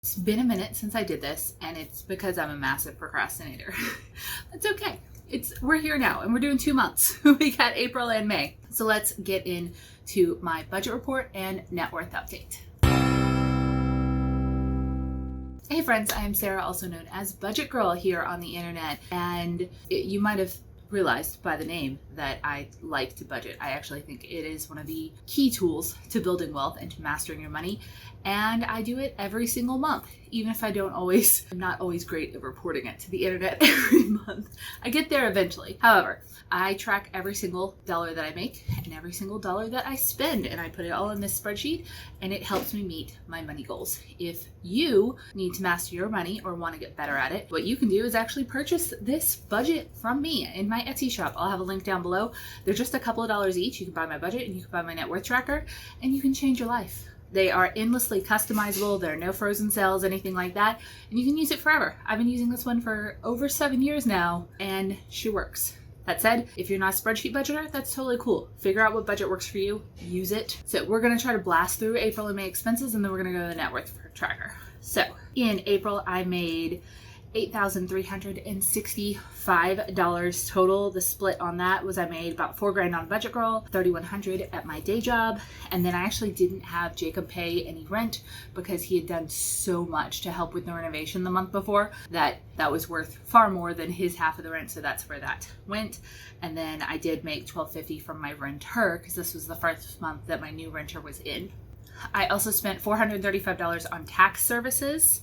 It's been a minute since I did this, and it's because I'm a massive procrastinator. That's okay. We're here now, and we're doing 2 months. We got April and May. So let's get into my budget report and net worth update. Hey friends, I am Sarah, also known as Budget Girl here on the internet, and you might have realized by the name that I like to budget. I actually think it is one of the key tools to building wealth and to mastering your money, and I do it every single month, even if I'm not always great at reporting it to the internet every month. I get there eventually. However, I track every single dollar that I make and every single dollar that I spend, and I put it all in this spreadsheet, and it helps me meet my money goals. If you need to master your money or want to get better at it, what you can do is actually purchase this budget from me in my Etsy shop. I'll have a link down below. They're just a couple of dollars each. You can buy my budget and you can buy my net worth tracker, and you can change your life. They are endlessly customizable. There are no frozen sales, anything like that, and you can use it forever. I've been using this one for over 7 years now, and she works. That said, if you're not a spreadsheet budgeter, that's totally cool. Figure out what budget works for you, use it. So we're gonna try to blast through April and May expenses, and then we're gonna go to the net worth tracker. So in April, I made $8,365 total. The split on that was I made about $4,000 on Budget Girl, $3,100 at my day job, and then I actually didn't have Jacob pay any rent because he had done so much to help with the renovation the month before that was worth far more than his half of the rent, so that's where that went. And then I did make $1,250 from my renter because this was the first month that my new renter was in. I also spent $435 on tax services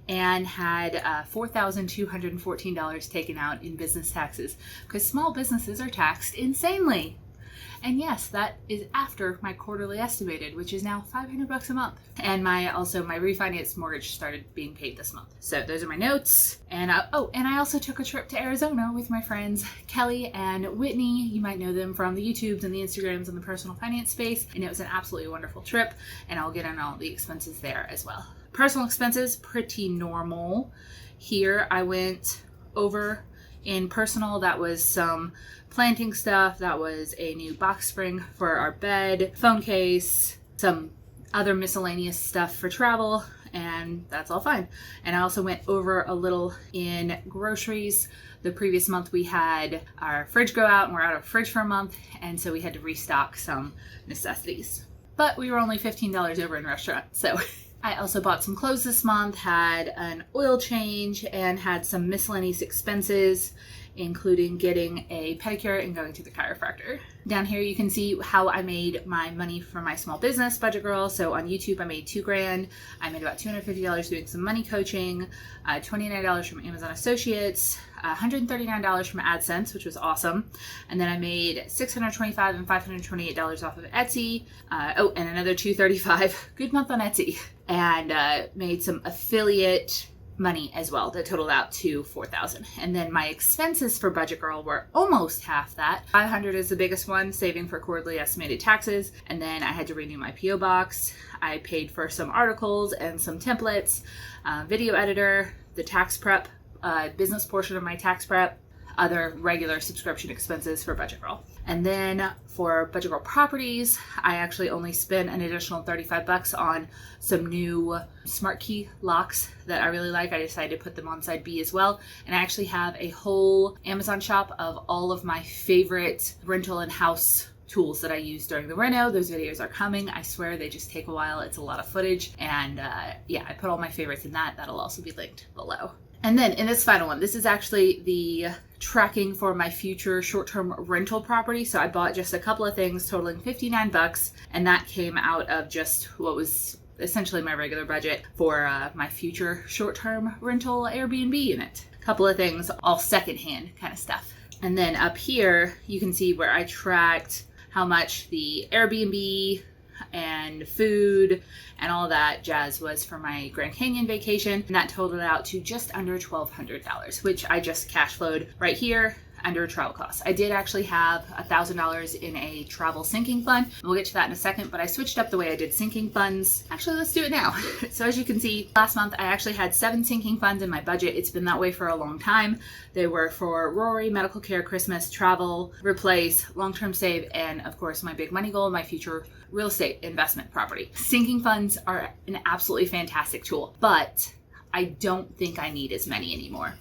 and had $4,214 taken out in business taxes because small businesses are taxed insanely. And yes, that is after my quarterly estimated, which is now $500 a month. And my refinance mortgage started being paid this month. So those are my notes. And I also took a trip to Arizona with my friends Kelly and Whitney. You might know them from the YouTubes and the Instagrams and the personal finance space. And it was an absolutely wonderful trip. And I'll get on all the expenses there as well. Personal expenses, pretty normal. Here I went over in personal. That was some planting stuff. That was a new box spring for our bed, phone case, some other miscellaneous stuff for travel, and that's all fine. And I also went over a little in groceries. The previous month we had our fridge go out and we're out of fridge for a month, and so we had to restock some necessities. But we were only $15 over in restaurant, so I also bought some clothes this month, had an oil change, and had some miscellaneous expenses, including getting a pedicure and going to the chiropractor. Down here you can see how I made my money for my small business, Budget Girl. So on YouTube I made $2,000. I made about $250 doing some money coaching, $29 from Amazon Associates, $139 from AdSense, which was awesome. And then I made $625 and $528 off of Etsy. And another $235. Good month on Etsy. And made some affiliate money as well that totaled out to $4,000. And then my expenses for Budget Girl were almost half that. $500 is the biggest one, saving for quarterly estimated taxes. And then I had to renew my PO box. I paid for some articles and some templates, video editor, the tax prep, business portion of my tax prep, other regular subscription expenses for Budget Girl. And then for Budget Girl properties, I actually only spent an additional $35 on some new smart key locks that I really like. I decided to put them on side B as well. And I actually have a whole Amazon shop of all of my favorite rental and house tools that I use during the reno. Those videos are coming. I swear they just take a while. It's a lot of footage. And I put all my favorites in that. That'll also be linked below. And then in this final one, this is actually the tracking for my future short-term rental property. So I bought just a couple of things totaling $59, and that came out of just what was essentially my regular budget for my future short-term rental Airbnb unit. A couple of things, all secondhand kind of stuff. And then up here, you can see where I tracked how much the Airbnb and food and all that jazz was for my Grand Canyon vacation, and that totaled out to just under $1,200, which I just cash flowed right here. under travel costs. I did actually have $1,000 in a travel sinking fund. We'll get to that in a second, but I switched up the way I did sinking funds. Actually, let's do it now. So as you can see, last month I actually had 7 sinking funds in my budget. It's been that way for a long time. They were for Rory, medical care, Christmas, travel, replace, long-term save, and of course my big money goal, my future real estate investment property. Sinking funds are an absolutely fantastic tool, but I don't think I need as many anymore.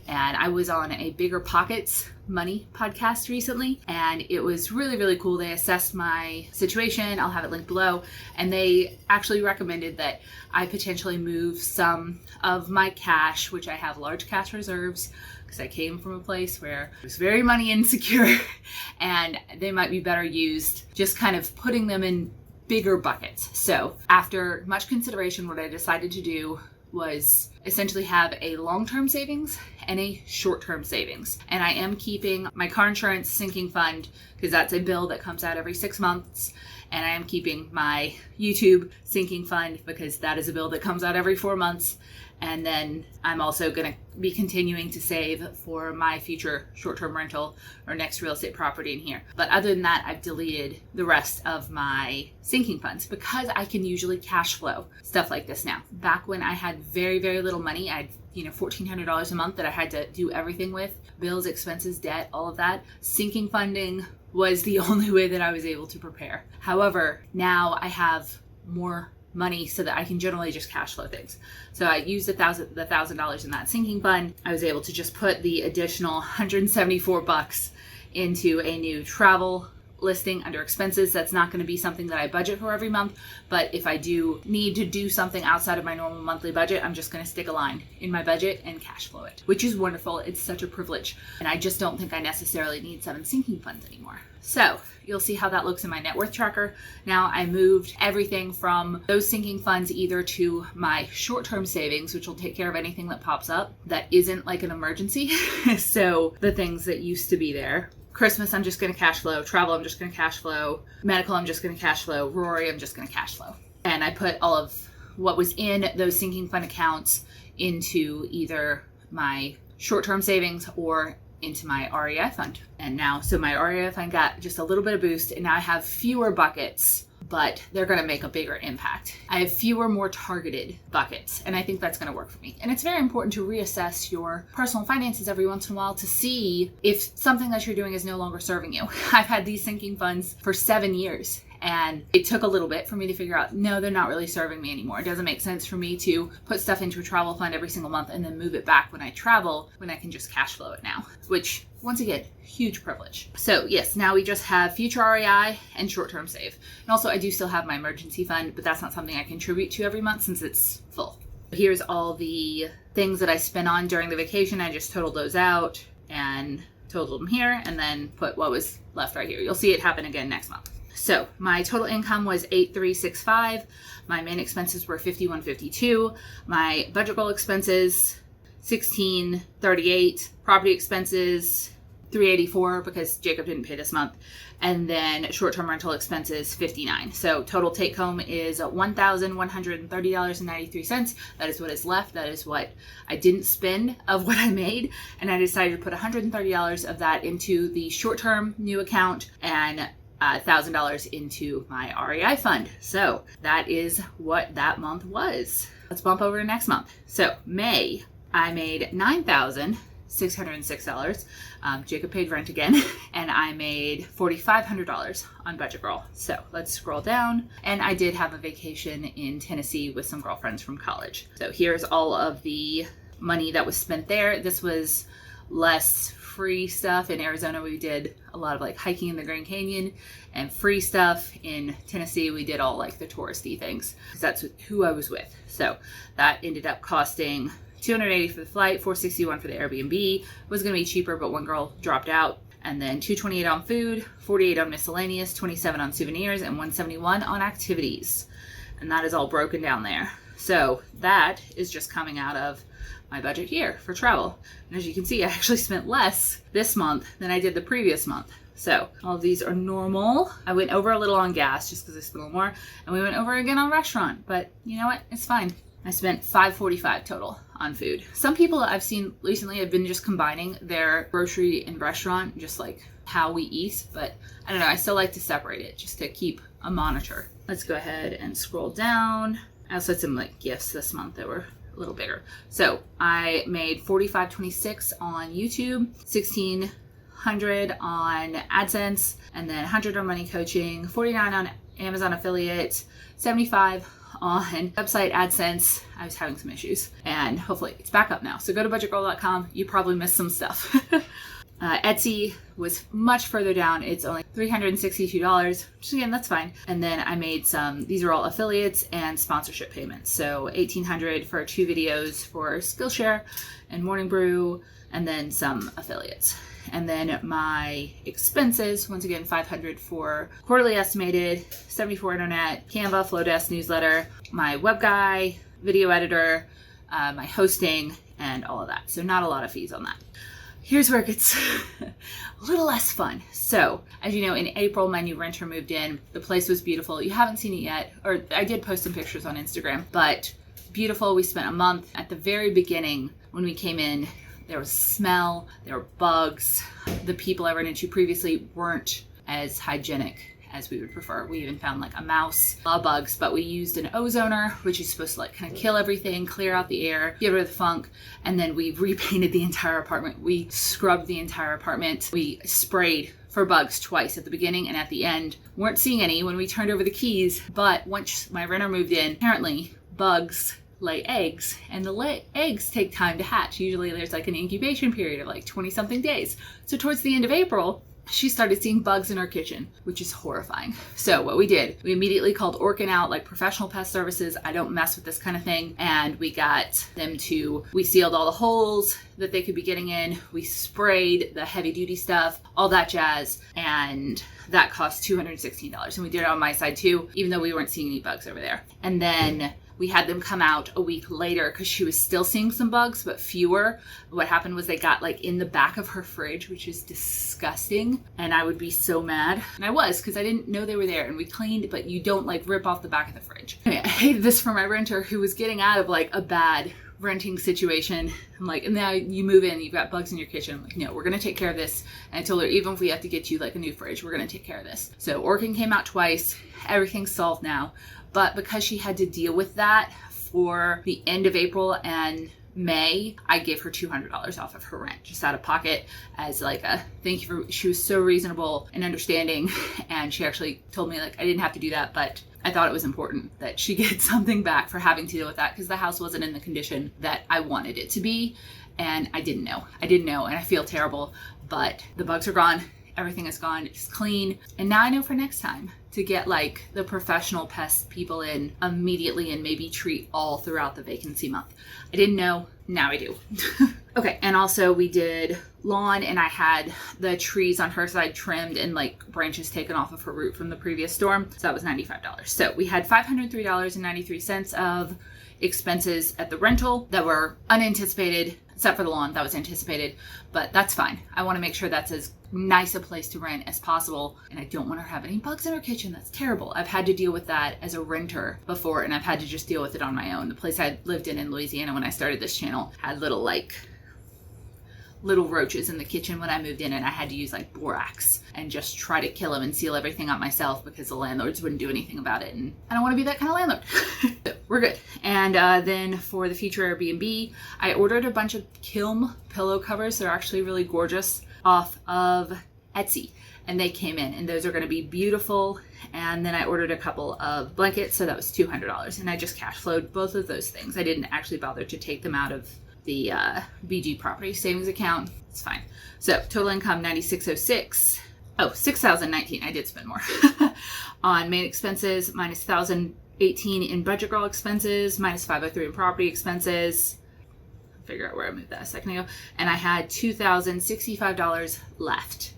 And I was on a Bigger Pockets money podcast recently, and it was really, really cool. They assessed my situation. I'll have it linked below. And they actually recommended that I potentially move some of my cash, which I have large cash reserves, because I came from a place where it was very money insecure, and they might be better used just kind of putting them in bigger buckets. So after much consideration, what I decided to do was essentially have a long-term savings and a short-term savings. And I am keeping my car insurance sinking fund because that's a bill that comes out every 6 months. And I am keeping my YouTube sinking fund because that is a bill that comes out every 4 months. And then I'm also going to be continuing to save for my future short-term rental or next real estate property in here. But other than that, I've deleted the rest of my sinking funds because I can usually cash flow stuff like this now. Back when I had very, very little money, I had $1,400 a month that I had to do everything with, bills, expenses, debt, all of that. Sinking funding was the only way that I was able to prepare. However, now I have more money so that I can generally just cash flow things. So I used the $1,000 in that sinking fund. I was able to just put the additional $174 into a new travel listing under expenses. That's not going to be something that I budget for every month, but if I do need to do something outside of my normal monthly budget, I'm just going to stick a line in my budget and cash flow it, which is wonderful. It's such a privilege, and I just don't think I necessarily need 7 sinking funds anymore. So you'll see how that looks in my net worth tracker. Now I moved everything from those sinking funds either to my short-term savings, which will take care of anything that pops up that isn't like an emergency. So the things that used to be there. Christmas, I'm just going to cash flow. Travel, I'm just going to cash flow. Medical, I'm just going to cash flow. Rory, I'm just going to cash flow. And I put all of what was in those sinking fund accounts into either my short-term savings or into my REI fund. And now, so my REI fund got just a little bit of boost, and now I have fewer buckets, but they're going to make a bigger impact. I have fewer, more targeted buckets, and I think that's going to work for me. And it's very important to reassess your personal finances every once in a while to see if something that you're doing is no longer serving you. I've had these sinking funds for 7 years, and it took a little bit for me to figure out, no, they're not really serving me anymore. It doesn't make sense for me to put stuff into a travel fund every single month and then move it back when I travel, when I can just cash flow it now, which, once again, huge privilege. So yes, now we just have future REI and short-term save. And also I do still have my emergency fund, but that's not something I contribute to every month since it's full. Here's all the things that I spent on during the vacation. I just totaled those out and totaled them here and then put what was left right here. You'll see it happen again next month. So my total income was $8,365. My main expenses were $5,152. My budget goal expenses, $1,638. Property expenses, $384 because Jacob didn't pay this month. And then short-term rental expenses, $59. So total take home is $1,130.93. That is what is left. That is what I didn't spend of what I made. And I decided to put $130 of that into the short-term new account and $1,000 into my REI fund. So that is what that month was. Let's bump over to next month. So May, I made $9,606. Jacob paid rent again, and I made $4,500 on budget girl. So let's scroll down. And I did have a vacation in Tennessee with some girlfriends from college. So here's all of the money that was spent there. This was less free stuff. In Arizona, we did a lot of like hiking in the Grand Canyon, and free stuff in Tennessee, we did all like the touristy things because that's who I was with. So that ended up costing $280 for the flight, $461 for the Airbnb. It was going to be cheaper, but one girl dropped out. And then $228 on food, $48 on miscellaneous, $27 on souvenirs, and $171 on activities. And that is all broken down there. So that is just coming out of my budget here for travel. And as you can see, I actually spent less this month than I did the previous month. So all of these are normal. I went over a little on gas just because I spent a little more, and we went over again on restaurant, but you know what? It's fine. I spent $545 total on food. Some people I've seen recently have been just combining their grocery and restaurant, just like how we eat, but I don't know, I still like to separate it just to keep a monitor. Let's go ahead and scroll down. I also had some like gifts this month that were a little bigger. So I made $45.26 on YouTube, $1,600 on AdSense, and then $100 on money coaching, $49 on Amazon affiliate, $75 on website AdSense. I was having some issues and hopefully it's back up now. So go to budgetgirl.com. You probably missed some stuff. Etsy was much further down. It's only $362, which again, that's fine. And then I made some, these are all affiliates and sponsorship payments. So $1,800 for 2 videos for Skillshare and Morning Brew, and then some affiliates. And then my expenses, once again, $500 for quarterly estimated, $74 internet, Canva, Flowdesk newsletter, my web guy, video editor, my hosting, and all of that. So not a lot of fees on that. Here's where it gets a little less fun. So, as you know, in April, my new renter moved in. The place was beautiful. You haven't seen it yet, or I did post some pictures on Instagram, but beautiful. We spent a month. At the very beginning, when we came in, there was smell, there were bugs. The people I ran into previously weren't as hygienic as we would prefer. We even found like a mouse, a lot of bugs, but we used an ozoner, which is supposed to like kind of kill everything, clear out the air, get rid of the funk. And then we repainted the entire apartment. We scrubbed the entire apartment. We sprayed for bugs twice at the beginning and at the end. Weren't seeing any when we turned over the keys, but once my renter moved in, apparently bugs lay eggs, and the eggs take time to hatch. Usually there's like an incubation period of like 20 something days. So towards the end of April, she started seeing bugs in her kitchen, which is horrifying. So what we did, we immediately called Orkin out, like professional pest services. I don't mess with this kind of thing. And we got them to, we sealed all the holes that they could be getting in. We sprayed the heavy duty stuff, all that jazz. And that cost $216. And we did it on my side too, even though we weren't seeing any bugs over there. And then we had them come out a week later because she was still seeing some bugs, but fewer. What happened was they got like in the back of her fridge, which is disgusting. And I would be so mad. And I was, because I didn't know they were there. And we cleaned, but you don't like rip off the back of the fridge. Anyway, I hated this for my renter who was getting out of like a bad renting situation. I'm like, and now you move in, you've got bugs in your kitchen. I'm like, no, we're going to take care of this. And I told her, even if we have to get you like a new fridge, we're going to take care of this. So Orkin came out twice. Everything's solved now. But because she had to deal with that for the end of April and May, I gave her $200 off of her rent, just out of pocket, as like a thank you for, she was so reasonable and understanding. And she actually told me like, I didn't have to do that, but I thought it was important that she get something back for having to deal with that, because the house wasn't in the condition that I wanted it to be. And I didn't know, and I feel terrible, but the bugs are gone. Everything is gone. It's clean. And now I know for next time to get like the professional pest people in immediately and maybe treat all throughout the vacancy month. I didn't know. Now I do. Okay. And also we did lawn, and I had the trees on her side trimmed and like branches taken off of her root from the previous storm. So that was $95. So we had $503.93 of expenses at the rental that were unanticipated, except for the lawn that was anticipated, but that's fine. I want to make sure that's as nice a place to rent as possible, and I don't want her to have any bugs in her kitchen. That's terrible. I've had to deal with that as a renter before, and I've had to just deal with it on my own. The place I lived in Louisiana when I started this channel had little roaches in the kitchen when I moved in, and I had to use like borax and just try to kill them and seal everything out myself because the landlords wouldn't do anything about it, and I don't want to be that kind of landlord. So we're good. And then for the future Airbnb, I ordered a bunch of Kilm pillow covers. They're actually really gorgeous, off of Etsy, and they came in, and those are going to be beautiful. And then I ordered a couple of blankets, so that was $200, and I just cash flowed both of those things. I didn't actually bother to take them out of the BG property savings account. It's fine. So total income $9606. Oh, $6,019. I did spend more on main expenses, minus $1,018 in Budget Girl expenses, minus $503 in property expenses. Figure out where I moved that a second ago. And I had $2,065 left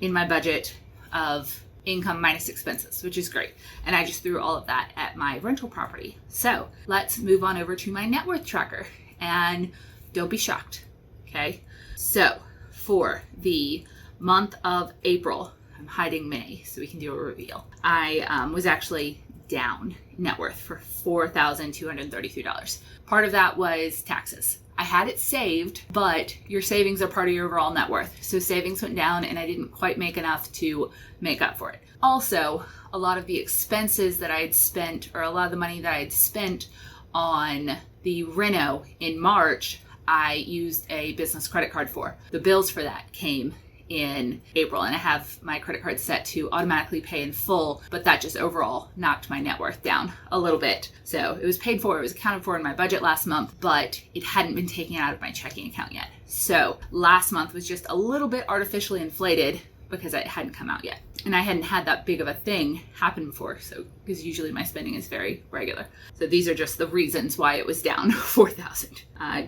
in my budget of income minus expenses, which is great. And I just threw all of that at my rental property. So let's move on over to my net worth tracker, and don't be shocked. Okay. So for the month of April, I'm hiding May so we can do a reveal. I was actually down net worth for $4,233. Part of that was taxes. I had it saved, but your savings are part of your overall net worth. So savings went down and I didn't quite make enough to make up for it. Also, a lot of the expenses that I had spent, or a lot of the money that I had spent on the reno in March, I used a business credit card for. The bills for that came in April, and I have my credit card set to automatically pay in full, but that just overall knocked my net worth down a little bit. So it was paid for, it was accounted for in my budget last month, but it hadn't been taken out of my checking account yet. So last month was just a little bit artificially inflated because it hadn't come out yet. And I hadn't had that big of a thing happen before, so because usually my spending is very regular. So these are just the reasons why it was down 4,000.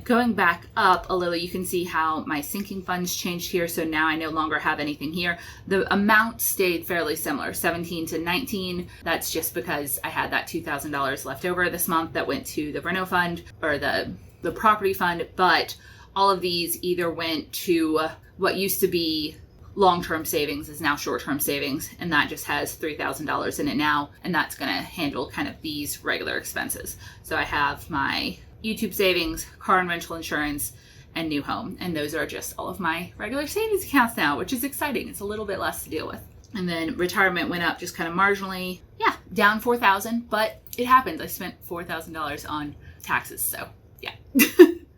Going back up a little, you can see how my sinking funds changed here. So now I no longer have anything here. The amount stayed fairly similar, 17 to 19. That's just because I had that $2,000 left over this month that went to the reno fund or the property fund. But all of these either went to what used to be long-term savings is now short-term savings, and that just has $3,000 in it now, and that's going to handle kind of these regular expenses. So I have my YouTube savings, car and rental insurance, and new home, and those are just all of my regular savings accounts now, which is exciting. It's a little bit less to deal with. And then retirement went up just kind of marginally. Yeah, down 4,000, but it happens. I spent $4,000 on taxes, so yeah.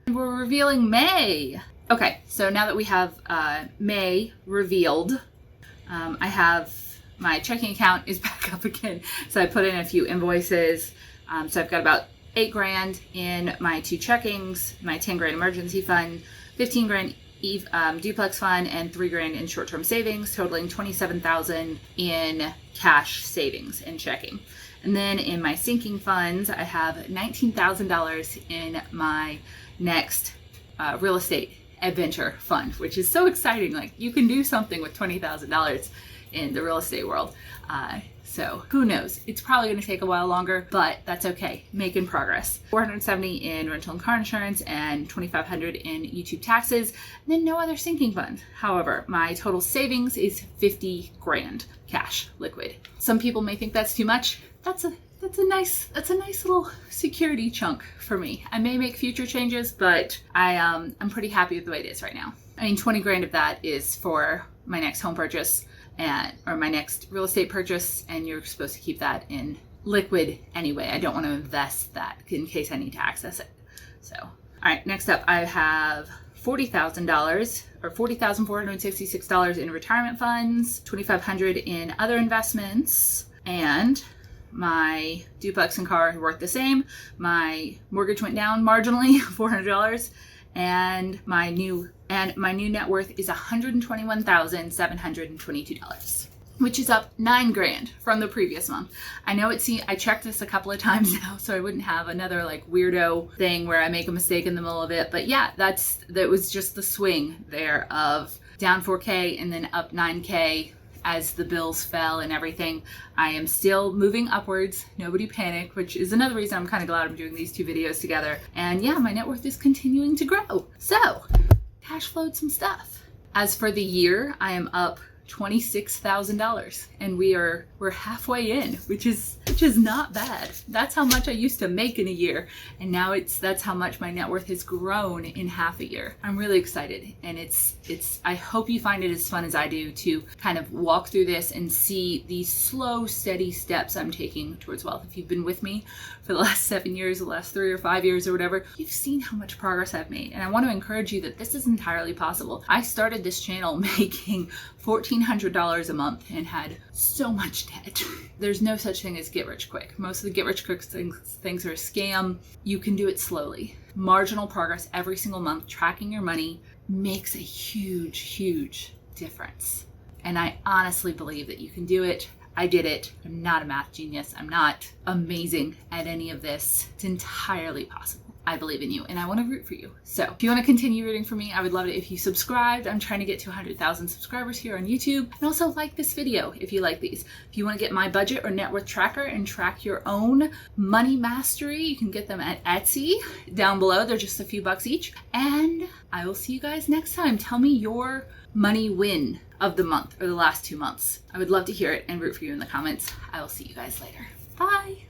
We're revealing May. Okay, so now that we have May revealed, I have my checking account is back up again. So I put in a few invoices. So I've got about $8,000 in my two checkings, my $10,000 emergency fund, $15,000 duplex fund, and $3,000 in short-term savings, totaling $27,000 in cash savings and checking. And then in my sinking funds, I have $19,000 in my next real estate adventure fund, which is so exciting. Like, you can do something with $20,000 in the real estate world. So who knows? It's probably going to take a while longer, but that's okay. Making progress. $470 in rental and car insurance and $2,500 in YouTube taxes, and then no other sinking funds. However, my total savings is $50,000 cash liquid. Some people may think that's too much. That's a nice little security chunk for me. I may make future changes, but I'm pretty happy with the way it is right now. I mean, $20,000 of that is for my next home purchase or my next real estate purchase, and you're supposed to keep that in liquid anyway. I don't want to invest that in case I need to access it. So, all right, next up I have $40,000 or $40,466 in retirement funds, $2,500 in other investments, and my duplex and car are worth the same. My mortgage went down marginally, $400, and my new net worth is $121,722, which is up $9,000 from the previous month. I know I checked this a couple of times now, so I wouldn't have another like weirdo thing where I make a mistake in the middle of it. But yeah, that was just the swing there of down $4,000 and then up $9,000. As the bills fell and everything. I am still moving upwards. Nobody panic, which is another reason I'm kind of glad I'm doing these two videos together. And yeah, my net worth is continuing to grow. So, cash flowed some stuff. As for the year, I am up $26,000, and we're halfway in, which is not bad. That's how much I used to make in a year, and now that's how much my net worth has grown in half a year. I'm really excited, and I hope you find it as fun as I do to kind of walk through this and see these slow, steady steps I'm taking towards wealth. If you've been with me for the last 7 years, the last 3 or 5 years or whatever, you've seen how much progress I've made, and I want to encourage you that this is entirely possible. I started this channel making $1,400 a month and had so much debt. There's no such thing as get rich quick. Most of the get rich quick things are a scam. You can do it slowly. Marginal progress every single month, tracking your money makes a huge, huge difference. And I honestly believe that you can do it. I did it. I'm not a math genius. I'm not amazing at any of this. It's entirely possible. I believe in you and I want to root for you. So if you want to continue rooting for me, I would love it if you subscribed. I'm trying to get to 100,000 subscribers here on YouTube. And also like this video if you like these. If you want to get my budget or net worth tracker and track your own money mastery, you can get them at Etsy down below. They're just a few bucks each. And I will see you guys next time. Tell me your money win of the month or the last 2 months. I would love to hear it and root for you in the comments. I will see you guys later. Bye.